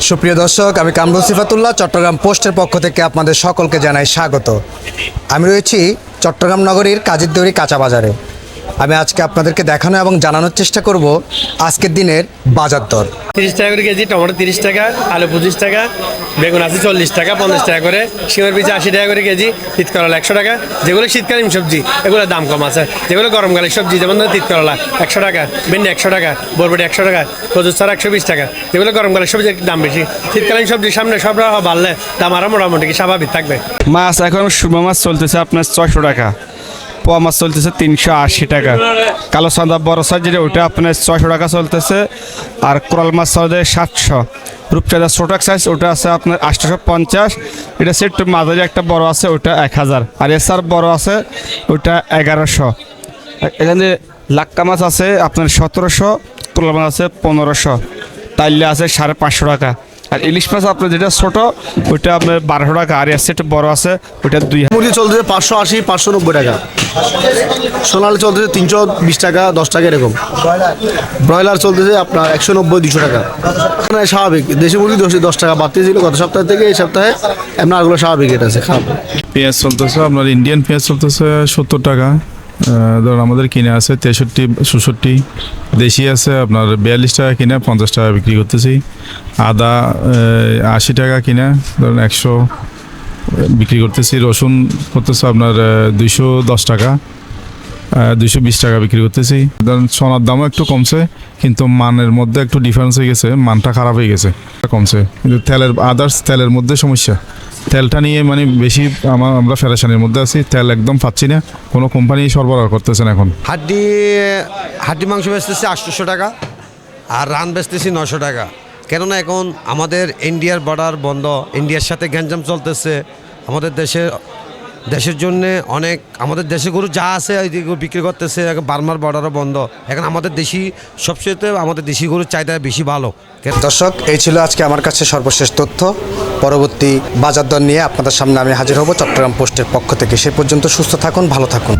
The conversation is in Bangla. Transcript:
সুপ্রিয় দর্শক, আমি কামরুল সিফাতুল্লাহ চট্টগ্রাম পোস্টের পক্ষ থেকে আপনাদের সকলকে জানাই স্বাগত। আমি রয়েছি চট্টগ্রাম নগরীর কাজীরদৌরি কাঁচা বাজারে। আমি আজকে আপনাদেরকে দেখানো এবং জানানোর চেষ্টা করব আজকের দিনের বাজার দর। 30 টাকা করে কেজি টমেটো, 30 টাকা আলু, 25 টাকা বেগুন আছে 40 টাকা, 50 টাকা করে শিমের বীজ, 80 টাকা করে কেজি তিত করলা, 100 টাকা। যেগুলো শীতকালীন সবজি এগুলোর দাম কম আছে। যেগুলো গরমকালের সবজি যেমন তিত করলা 100 টাকা, ভেন্ডি 100 টাকা, বরবটি 100 টাকা, কচুর চারা 120 টাকা। যেগুলো গরমকালের সবজির দাম বেশি। শীতকালীন সবজির সামনে সব বাড়লে দাম আরও মোটামুটি স্বাভাবিক থাকবে। মাছ এখন সুরমা মাছ চলতেছে আপনার 600 টাকা, পোয়া মাছ চলতেছে 380 টাকা, কালো সাদা বড় সাইজ যেটা ওইটা আপনার 600 টাকা চলতেছে, আর কোরাল মাছ চলছে 700, রূপচাঁদা ছোট সাইজ ওটা আছে আপনার 850, এটা সেট মাঝারি একটা বড় আছে ওটা 1000, আর এসার বড় আছে ওটা 1100। এখানে লাক্কা মাছ আছে আপনার 1700, কোরাল মাছ আছে 1500, তাইলে আছে 550 টাকা, আর ইলিশ মাছ আপনার যেটা ছোট ওইটা আপনার 1200 টাকা, আর এর সেট বড় আছে ওইটা 2000। মুরগি চলতেছে 580, 590 টাকা। সোনালি চলতেছে 320 টাকা, 10 টাকা এরকম। ব্রয়লার চলতেছে আপনার 190, 200 টাকা। মানে স্বাভাবিক, দেশি মুরগি 10 টাকা বাড়তি ছিল গত সপ্তাহ থেকে এই সপ্তাহে। এমন আরগুলো স্বাভাবিক, এটা আছে খারাপ। পেঁয়াজ চলতেছে আপনার ইন্ডিয়ান পেঁয়াজ চলতেছে 70 টাকা, ধরুন আমাদের কিনে আছে 63, 64, দেশি আছে আপনার 42 টাকা কিনে 50 টাকা বিক্রি করতেছি। আদা 80 টাকা কিনে ধরুন 100 বিক্রি করতেছি। রসুন করতেছে আপনার 210 টাকা, 220 টাকা বিক্রি করতেছি। ধরুন সোনার দামও একটু কমছে, কিন্তু মানের মধ্যে একটু ডিফারেন্স হয়ে গেছে, মানটা খারাপ হয়ে গেছে, কমছে। কিন্তু তেলের মধ্যে সমস্যা, তেলটা নিয়ে মানে বেশি আমরা ফেরেশানির মধ্যে আছি। তেল একদম পাচ্ছি না, কোনো কোম্পানি সরবরাহ করতেছে না এখন। হাড্ডি মাংস বেচতেছি 800 টাকা, আর রান বেচতেছি 900 টাকা। কেননা এখন আমাদের ইন্ডিয়ার বর্ডার বন্ধ, ইন্ডিয়ার সাথে গ্যাঞ্জাম চলতেছে। আমাদের দেশের জন্য অনেক, আমাদের দেশে গরু যা আছে ওইদিকে বিক্রি করতেছে। এখন বার্মার বর্ডারও বন্ধ। এখন আমাদের দেশি গরুর চাহিদা বেশি ভালো। দর্শক, এই ছিল আজকে আমার কাছে সর্বশেষ তথ্য। পরবর্তী বাজার দর নিয়ে আপনাদের সামনে আমি হাজির হব চট্টগ্রাম পোস্টের পক্ষ থেকে। সে পর্যন্ত সুস্থ থাকুন, ভালো থাকুন।